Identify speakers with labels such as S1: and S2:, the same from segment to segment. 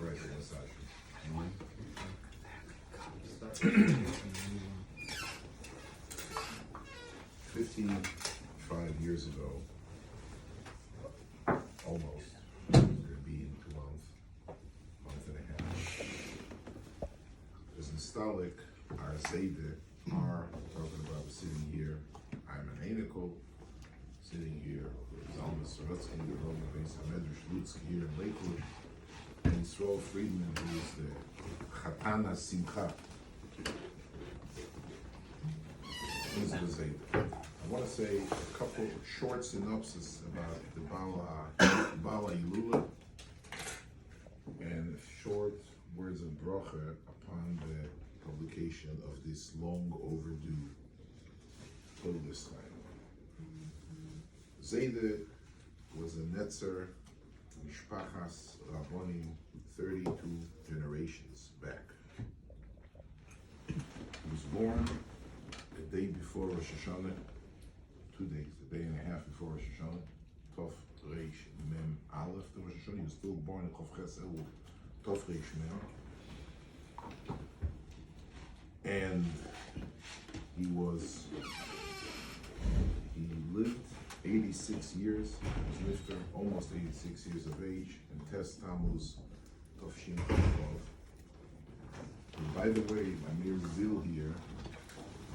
S1: Right, massage. 55 years ago, almost, could be in 2 months, month and a half. As in Stalik, our zt'l, are talking about sitting here. I'm an Anikel, sitting here with Zalman Sorotzkin, the Roman base of Medrash here in Lakewood, and Friedman, who is the Chatana Simcha. This is the zt'l. I want to say a couple short synopsis about the Bala Ilula and short words of bracha upon the publication of this long overdue Toldus time. Zt'l was a Netzer Mishpachas Rabbonim 32 generations back. He was born a day before Rosh Hashanah, 2 days, a day and a half before Rosh Hashanah, Tov Reish Mem Aleph to Rosh Hashanah. He was still born in Chof Ches Elul, Tov Reish Mem. And he lived 86 years, he was lifter, almost 86 years of age, and Tes Tammuz Tov Shin Chov. And by the way, my mere reveal here,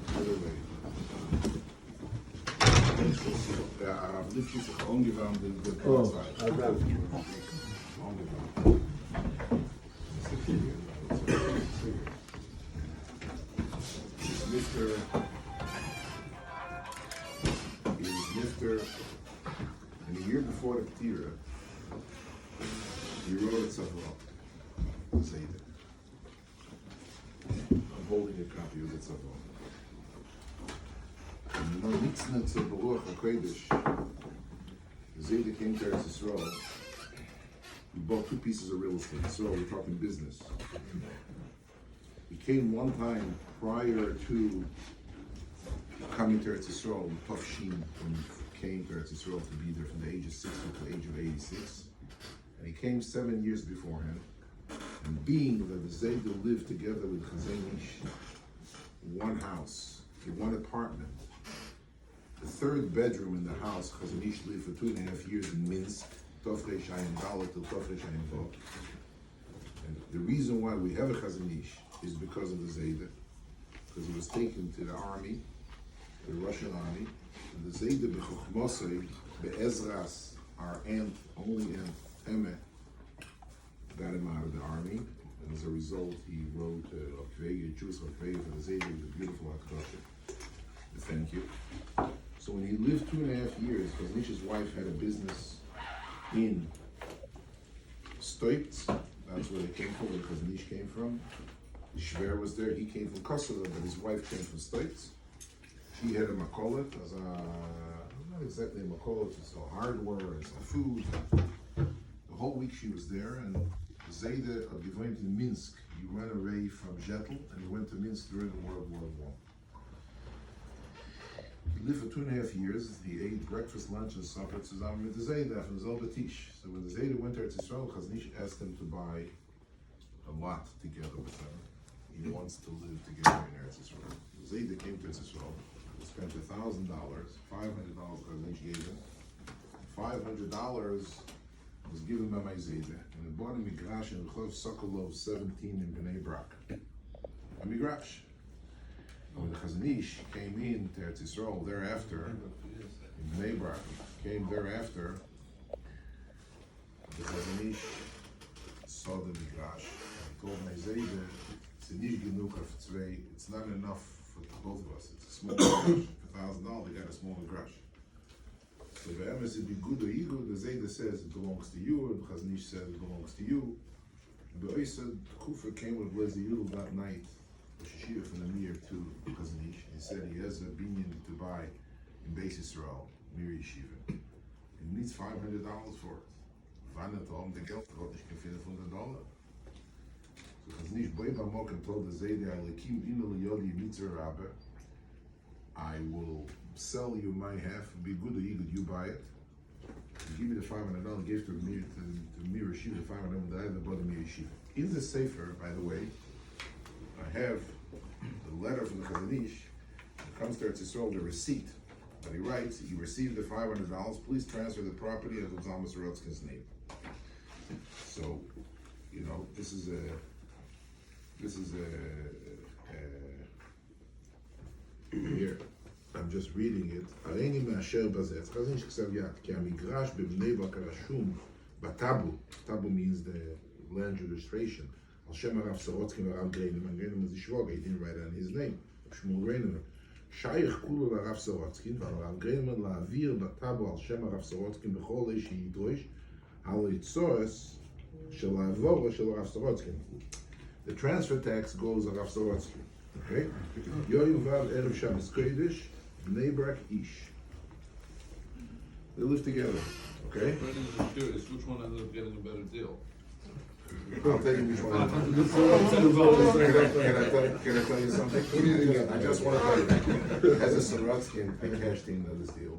S1: by the way, I've lived this ongewand in the outside. He was lifter, and a year before the Ptira, he wrote a zt'l, zt'l. I'm holding a copy of the zt'l. And you know, Nitzna to Baruch HaKodesh, zt'l came to Eretz Yisrael. He bought 2 pieces of real estate. So we're talking business. He came one time prior to coming to Eretz Yisrael with Tov Shin, when he came to Eretz Yisrael to be there from the age of 60 to the age of 86. And he came 7 years beforehand. And being that the zt'l lived together with Chazon Ish in one house, in one apartment, the 3rd bedroom in the house, Chazon Ish lived for 2.5 years in Minsk, Tov Reish Ayin Dalet to Tov Reish Ayin Vav. And the reason why we have a Chazon Ish is because of the zt'l, because he was taken to the army, the Russian army, and the zt'l b'chochmosei be'ezras, our only aunt Emme, got him out of the army, and as a result, he wrote Jewish Akvega for the zt'l with a beautiful Hakdasha. Thank you. So when he lived 2.5 years, because Nish's wife had a business in Stoitz, that's where they came from, where Nish came from. The Shver was there, he came from Kosovo, but his wife came from Stoitz. She had a makolet, not exactly a makolet, it's a hardware, it's a food. The whole week she was there, and zt'l of Givon in Minsk, he ran away from zt'l, and he went to Minsk during the World War I. He lived for 2.5 years. He ate breakfast, lunch, and supper zusammen with the zt'l from Zolba Tish. So when the zt'l went to Eretz Yisrael, Chazon Ish asked him to buy a lot together with them. He wants to live together in Eretz Yisrael. The zt'l came to Eretz Yisrael, spent $1,000, $500 Chazon Ish gave him. $500 was given by my zt'l, and it bought a migrash in Rehov Sokolov 17 in Bnei Brak. A migrash. When the Chazon Ish came in to Eretz Yisrael thereafter, in Bnei Brak, came thereafter, the Chazon Ish saw the migrash and told my zt'l, it's not enough for both of us. It's a small migrash. For $1,000, they got a small migrash. So the Emes would be good or evil. The zt'l says it belongs to you, and the Chazon Ish says it belongs to you. And the Oisad Kufa came with Blazer Yudel that night. Shishir from the Mir to Chazon Ish. He said he has a binyan to buy in Beis Yisrael, Mir Yeshiva. He needs $500 for it. Wanneer het de geld gaat, ik kan vinden van $100. So Chazon Ish bleef aan Mok and told the zt'l, Alekim inel yodi mitzvah rabbe, I will sell you my half, be good or you buy it. give me the $500, gave to me Yeshiva, the $500 that I had bought me Yeshiva. In the Sefer, by the way, I have the letter from the Chazon Ish. It comes to Eretz Yisrael, the receipt that he writes. He received the $500. Please transfer the property of Zalman Sorotzkin's name. So, this is here. I'm just reading it. הריני מאשר בזה. אז חזין שכסב יד, כי המגרש בבני ברק הרשום בטאבו, טאבו means the land registration, על שם הרב סורוצקין והרב גריינמן, גריינמן זה שבוג, he didn't write on his name, שמואל גריינמן, שייך כולו לרב סורוצקין, ועל הרב גריינמן להעביר בטאבו על שם הרב סורוצקין בכל איש שידרוש, על הצורס של העבורו של הרב סורוצקין. The transfer tax goes על הרב סורוצקין. Okay? Yoyuval Erev Shabbos Kodesh, Bnei Brak Ish. They live together. Okay?
S2: I'm curious, which one ended up getting a better deal?
S1: I'll tell you which one. Can I tell you something? I just want to tell you. As a Sorotzkin, I cashed in on this deal.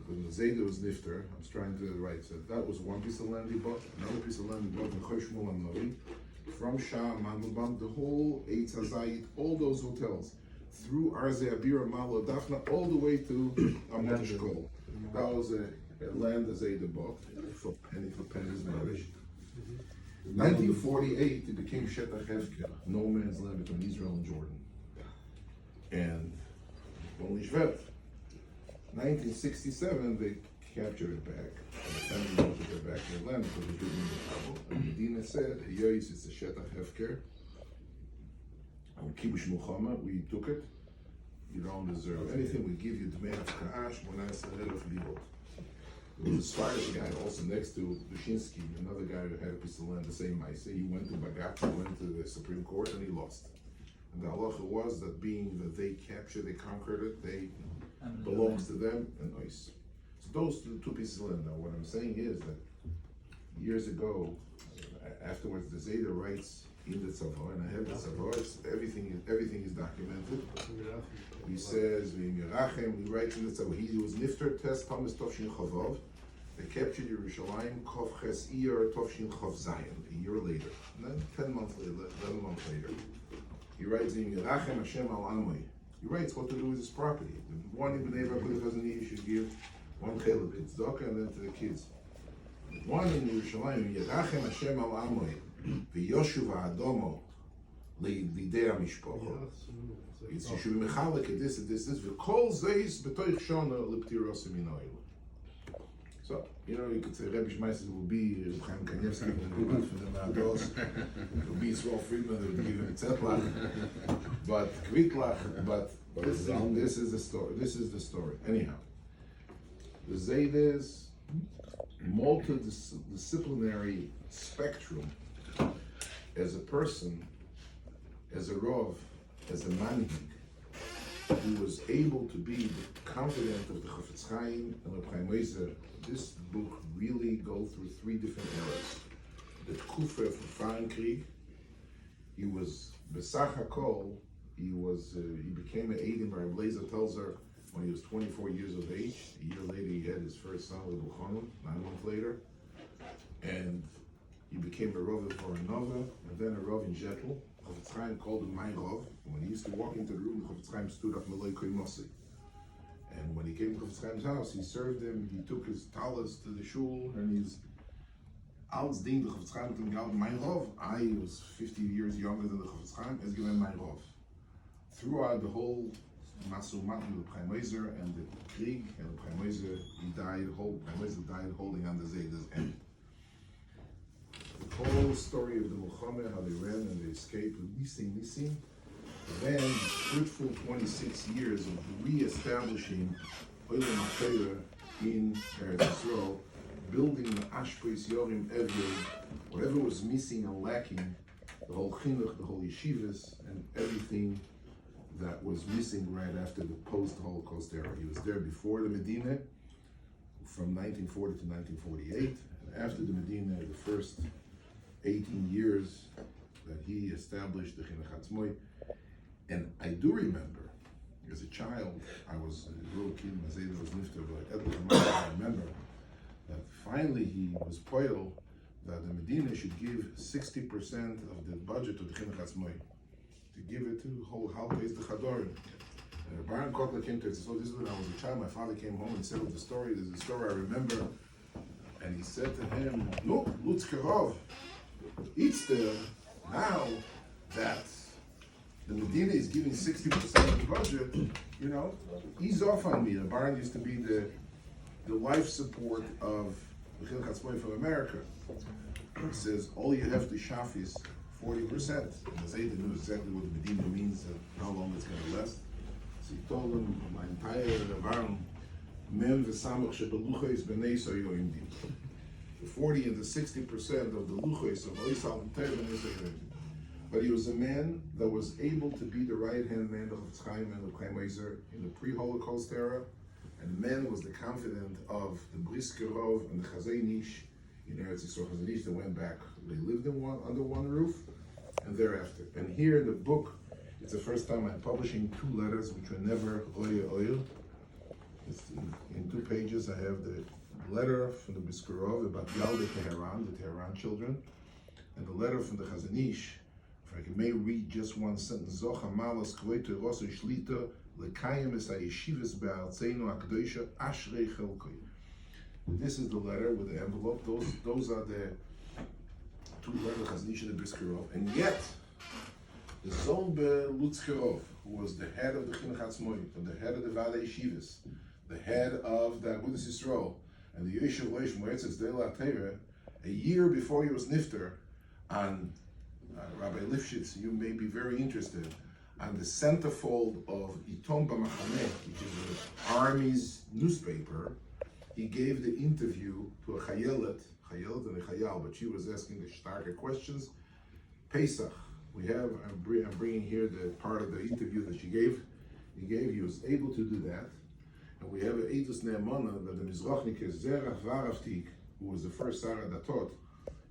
S1: When the Zayda was nifter, I was trying to write. So that was one piece of land he bought. Another piece of land he bought in Choshmul and Novi. From Shah, Mandelbaum, the whole Eitz HaZayit, all those hotels, through Arze, Abira, Malo, Daphna, all the way to Amot Shkol. That was a land that Zayda bought for pennies Marish. In 1948, it became Shetach Hefker, no man's land between Israel and Jordan. And only Shvet. 1967, they captured it back. And the family wanted to get back their land because they didn't need trouble. And Medina said, Yois, it's a Shetach Hefker. And Kibush Muhammad, we took it. You don't deserve anything. We give you Dmei Ka'ash, Monas of Libot. There was a Swedish guy also next to Dushinsky, another guy who had a piece of land, the same Maise. He went to Bagat, he went to the Supreme Court, and he lost. And the halacha was that being that they captured, they conquered it, they belongs to them, and nice. So those two pieces of land. Now, what I'm saying is that years ago, afterwards, the Zayda writes in the Tzavor, and I have the Tzavor, everything is documented. He says, he writes in the Tzavor, he was Nifter Test Thomas Tovshin Chavov. They captured Yerushalayim, Kov Ches Iyar, Tovshin Chav Zayin, a year later. And then 10 months later, 11 months later, he writes in Yerachem Hashem Al Amoy. He writes what to do with his property. One in Bnei Brak doesn't need, you should give one chelik to tzedakah and then to the kids. One in Yerushalayim, Yerachem Hashem Al Amoy, v'yoshuv ha'adomo l'idei ha'mishpocha. You should be mechalek at this, v'kol zeis b'toich shona l'ptirosim min ha'olam. So, you could say Rebbe Shmeiser will be Chaim Kanievsky, will be for the Nados, will be Israel Friedman, they would give him a zt'l, but Kvitlach, but this is the story. Anyhow, the Zayda's multidisciplinary spectrum as a person, as a Rov, as a Manhig, who was able to be the confidant of the Chafetz Chaim and the Chaim Weiser. This book really goes through three different eras. The Tkufa for Fahrenkrieg, he was Besach HaKol, he became an Eidim, Rabbi Blazer tells her, when he was 24 years of age. A year later he had his first son with Buchanan, 9 months later. And he became a Rov for Nova, and then a Rov in Jetl. Chafetz Chaim called him my Rov. When he used to walk into the room, Chafetz Chaim stood up Meloi Koimosi. And when he came to Chafetz Chaim's house, he served him, he took his talis to the shul, and he's als ding the Chafetz Chaim to God, my Rov. I was 50 years younger than the Chafetz Chaim, as given my Rov. Throughout the whole Masumat with Chaim Weiser and the Krieg, and Chaim Weiser, Chaim Weiser died holding on the Zayda's end. The whole story of the Milchama, how they ran and they escaped with Nisim. Then, fruitful 26 years of re-establishing Olam HaTorah in Eretz Yisrael, building the Ashpris Yorim Eved, whatever was missing and lacking, the whole chinuch, the whole yeshivas, and everything that was missing right after the post-Holocaust era. He was there before the Medina, from 1940 to 1948, and after the Medina, the first 18 years that he established the Chinuch Atzmoi. And I do remember, as a child, I was a little kid, my Zayda was nifter, but I remember that finally he was poil that the Medina should give 60% of the budget to the Chinuch Atzmai, to give it to whole Halpes the Chadorim. Baron Kotler came to it. So this is when I was a child. My father came home and said the story. There's a story I remember, and he said to him, "Look, Lutz Kerov, it's the now that the Medina is giving 60% of the budget. You know, ease off on me." The Baron used to be the life support of the Chinuch Atzmai from America. He says all you have to shaf is 40%. And the Zayda knew exactly what the Medina means and how long it's going to last. So he told him, my entire Baron, Mem v'samach shebeluchos b'nei soyoim din. The 40 and the 60% of the luchos of Oisal and Tev b'nei soyoim din. But he was a man that was able to be the right-hand man of Chaim and of Chaim Oizer in the pre-Holocaust era, and the man was the confidant of the Bris Kerov and the Chazei Nish in Eretz Yisrael. Chazei Nish that went back. They lived in under one roof, and thereafter. And here in the book, it's the first time I'm publishing two letters which were never Oya Oil. It's in 2 pages. I have the letter from the Bris Kerov about Yalde Teheran, the Tehran children, and the letter from the Chazei Nish. If I may read just one sentence, Zocha Malas Kvoito Rosso Shlita Lekayim Es HaYeshivas Be'artzeinu HaKadoisha Ashrei Chelkoi. This is the letter with the envelope. Those are the 2 letters Chazei Nish and the Bris Kerov. And yet, the Zolbe Lutz Kerov, who was the head of the Chinuch Atzmai, the head of the Vada Yeshivas, the head of the Agudas Yisrael, and the Yeshiv Leish Moetzes zt'l Torah, a year before he was nifter, on Rabbi Lifshitz, you may be very interested, on the centerfold of Iton B'Machaneh, which is the army's newspaper. He gave the interview to a chayelet and a chayal, but she was asking the starker questions. Pesach, I'm bringing here the part of the interview that she gave. He was able to do that. And we have an Eidos Ne'emana that the Mizrachnikes, Zerach Varavtik, who was the first Sarah Datot,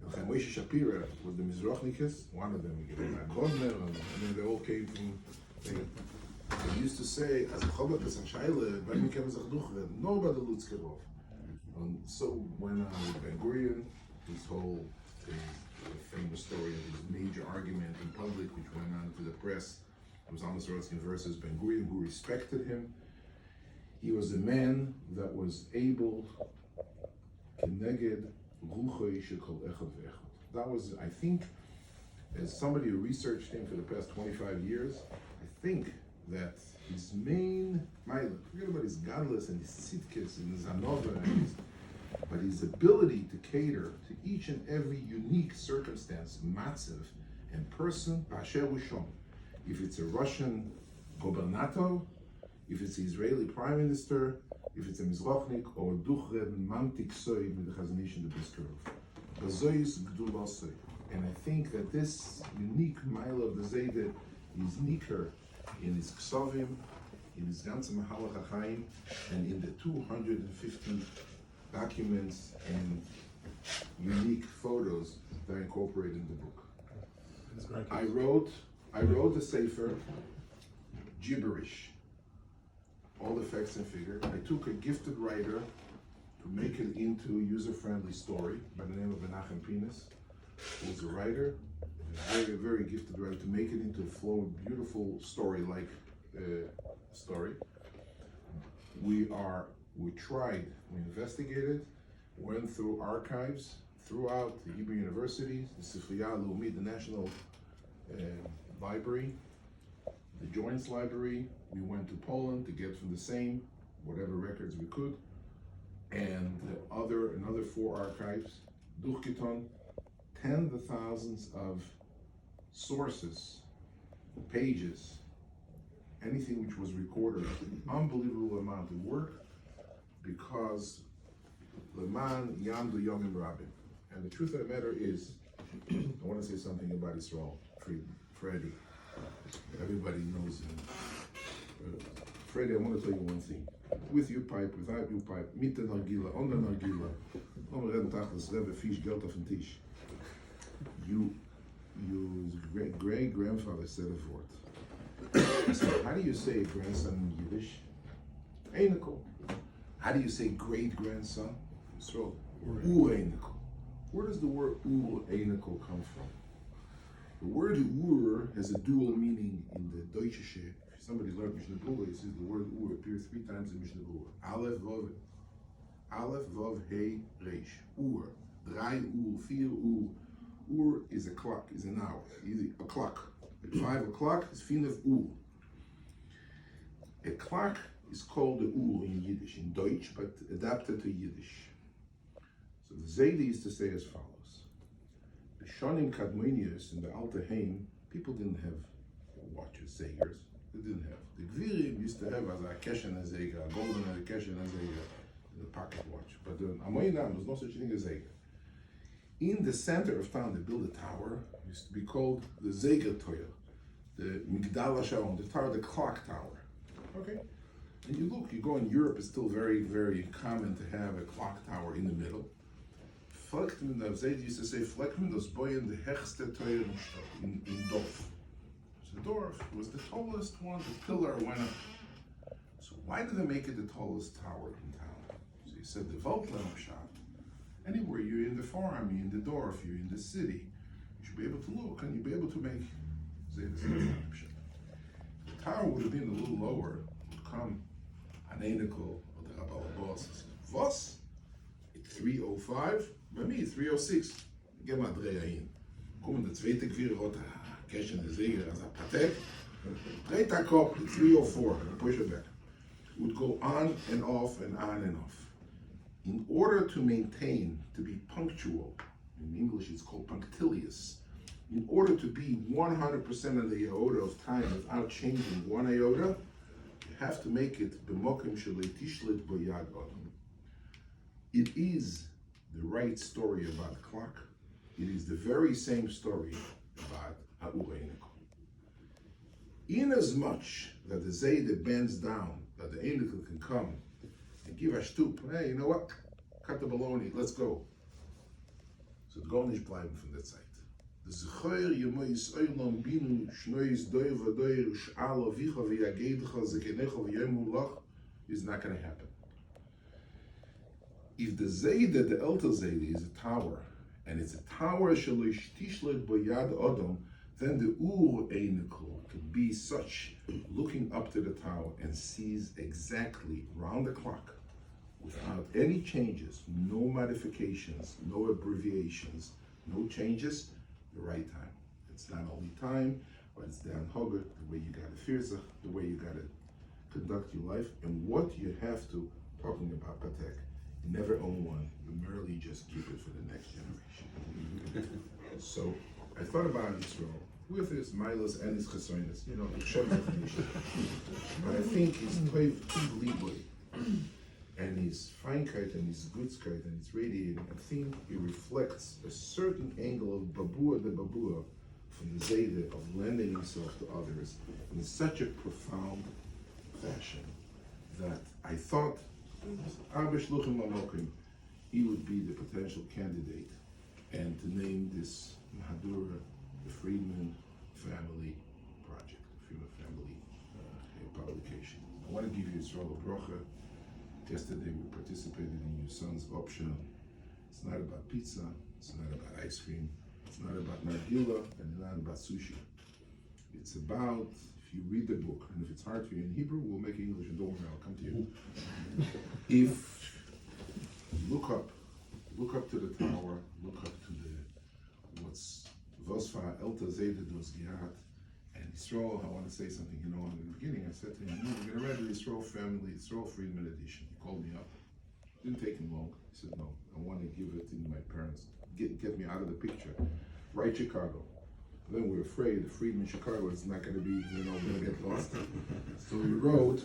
S1: and Chaim Moshe Shapira was the Mizrachnikes, one of them, and then they all came from, they used to say, as a Chobak, as a Shaila, when we came as a Chduchre, nobody Lutz Kerov. And so when Ben Gurion, his whole famous story of his major argument in public, which went on to the press, it was Zalman Sorotzkin versus Ben Gurion, who respected him. He was a man that was able to neged ruchoi shekol echad ve'echad. That was, I think, as somebody who researched him for the past 25 years, I think that his main, forget about his godless and his sitkis and his anova, but his ability to cater to each and every unique circumstance, matzav, and person, b'asher u'shom. If it's a Russian gobernator, if it's the Israeli prime minister, if it's a Mizrachnik, or a Duchred Mamtik Soy with the Chazei Nish and the Bris Kerov. Bazois Gdulosoi. And I think that this unique mile of the Zayde is niker in his Ksovim, in his ganze Mahalach HaChaim, and in the 250 documents and unique photos that are incorporated in the book. I wrote a sefer, gibberish, all the facts and figures. I took a gifted writer to make it into a user-friendly story by the name of Menachem Pinas, who was a writer, a very, very gifted writer, to make it into a flow, beautiful story-like story. We tried, we investigated, went through archives throughout the Hebrew universities, the Sifriya Leumit, the National Library, the Joint Library. We went to Poland to get from the same whatever records we could, and another 4 archives, Durchgeton, tens of thousands of sources, pages, anything which was recorded, unbelievable amount of work, because Leman Yamdu Yomim Rabim. And the truth of the matter is, I want to say something about Israel, Friedman, Freddie. Everybody knows him. Freddie, I want to tell you one thing. With your pipe, without your pipe, mit der Nargila, on the Nargila, on the Reden Tachlis, Rebbe Fisch, Geld auf den Tisch. Your great-grandfather said a word. So how do you say grandson in Yiddish? Einikel. How do you say great-grandson? So Ur Einikel. Where does the word Ur Einikel come from? The word Ur has a dual meaning in the Deutsche. If somebody learned Mishnah Berurah, he says the word Ur appears 3 times in Mishnah Berurah. Aleph, Vav, Hey, Reish. Ur. 3 Ur, 4 Ur. Ur is a clock, is an hour, a clock. At 5 o'clock is Finef Ur. A clock is called the Ur in Yiddish, in Deutsch, but adapted to Yiddish. So the Zayde used to say as follows. The Shonim Kadmonius in the Alte Heim, people didn't have watches, Zegers. They didn't have. The Gvirim used to have as a kesh and a Zeger, a golden and a kesh and a Zeger, in the pocket watch. But the Amoinam, there's no such thing as Zeger. In the center of town, they built a tower, used to be called the Zeger Toyer, the Migdal HaSharon, the tower, the clock tower. Okay? And you look, you go in Europe, it's still very, very common to have a clock tower in the middle. Fleckman, the Zayde used to say, Fleckman das Boyen the Hechste Toyer in Dorf. So Dorf was the tallest one, the pillar went up. So why did they make it the tallest tower in town? So he said, the Voltlam shop. Anywhere you're in the farm, you're in the Dorf, you're in the city, you should be able to look and you'll be able to make the tower would have been a little lower, would come an Einikel or the Rabal Boss and says, Was? It's 3:05? Bei mir 3:06. Geh mal dreh hin. Kommen der zweite Quere rot, Cash in the Zeger as a patek. Dreh der Kopf, 3:04, push it back. Would go on and off and on and off. In order to maintain, to be punctual, in English it's called punctilious, in order to be 100% of the iota of time without changing 1 iota, you have to make it b'mokim shelei tishlit boyad adam. It is the right story about the clock. It is the very same story about Ha'ur Einikel. In as much that the Zayde bends down, that the Einikel can come and give a shtup, hey, you know what? Cut the baloney, let's go. So go nicht bleiben von der Zeit. The Zechoyer Yemois Oilam Binu Shnois Doy Vadoyer Sh'ala Vicha V'Yagedcha Zekenecha V'Yemulach is not going to happen. If the Zayde, the Elter Zayde, is a tower, and it's a tower Shalosh Tishlet Boyad Adam, then the Ur Einikel could be such, looking up to the tower and sees exactly round the clock, without any changes, no modifications, no abbreviations, no changes, the right time. It's not only time, but it's the anhoga, the way you gotta firza, the way you gotta conduct your life, and what you have to, talking about Patek, you never own one, you merely just keep it for the next generation. So, I thought about Israel, with his milas and his chesoinus, you know, the Shem definition. But I think his toiv liboy, and his feinkeit and his goodskeit and his radiating, I think it reflects a certain angle of babur the babur from the Zayde of lending himself to others in such a profound fashion that I thought he would be the potential candidate, and to name this Mahadura the Friedman family project, Friedman family publication. I want to give you Israel a bracha. Yesterday we participated in your son's option. It's not about pizza, it's not about ice cream, it's not about nargila, and not about sushi. It's about, if you read the book, and if it's hard for you in Hebrew, we'll make it English, and don't worry, I'll come to you. If you look up to the tower, look up to the, what's Vosfa Elta Zayde dos Giat, and Yisrael, I want to say something, in the beginning, I said to him, we're going to read the Yisrael family, Yisrael Friedman edition. He called me up. Didn't take him long. He said, no, I want to give it to my parents. Get me out of the picture. Write Chicago. And then we're afraid the Friedman Chicago is not going to be, going to get lost. So we wrote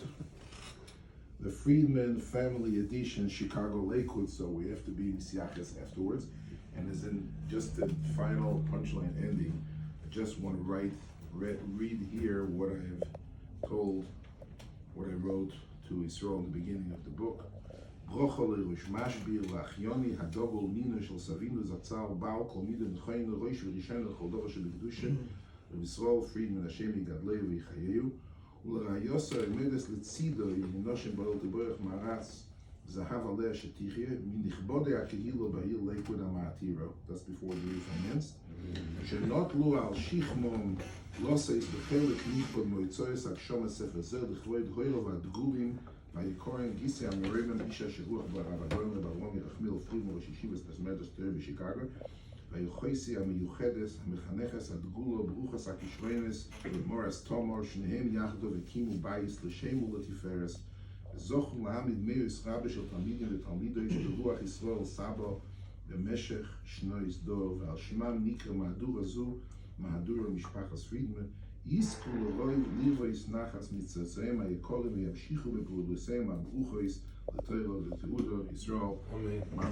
S1: the Friedman family edition, Chicago Lakewood, so we have to be in Siachas afterwards. And as in just the final punchline ending, I just want to read here what I have told, what I wrote to Israel in the beginning of the book. Brocha lerush mashbir la'achyoni hadogol nina shel savinu zatzal baal kol mida nechayinu roish v'rishaynu chol dover shel kedusha Yisrael Friedman Hashem yigadleu v'yichayeyu u'lerayosa emedes letzido yinoshem ba'ol teborech maras Zahav Aleh Shetichye, Minichbode Akehilo Bahil Lakewood Amatiro. That's before the refinanced. Shenot Lu Al Shichmon Loseis Bechelik Nipod Moitzois Akshoma Sefer Zer Lechvoid Hoylo Vadgulim Vayikoren Gisi Amorim Isha Sheruach Barabagon Lebaron Yerachmil Friedman Rosh Yeshivas Tasmedos Ter B'Chicago Vayochoisi Amiyuchedes Mechaneches Adgulo Bruchas Akishrenes Moras Tomor Shnehem Yachdo Vekimu Bayis L'Shemu L'Tiferes זוכו להעמיד מאיוס רבי של תלמידים ותלמידות ברוח ישראל סבא במשך שנויס דור ועל שמם נקרא מהדורה זו מהדורה משפחת פרידמן יזכו לרוי ליבויס נחס מצאצאיהם היקולים וימשיכו בפעולותיהם הברוכויס לתוירו ותעודו ישראל אמן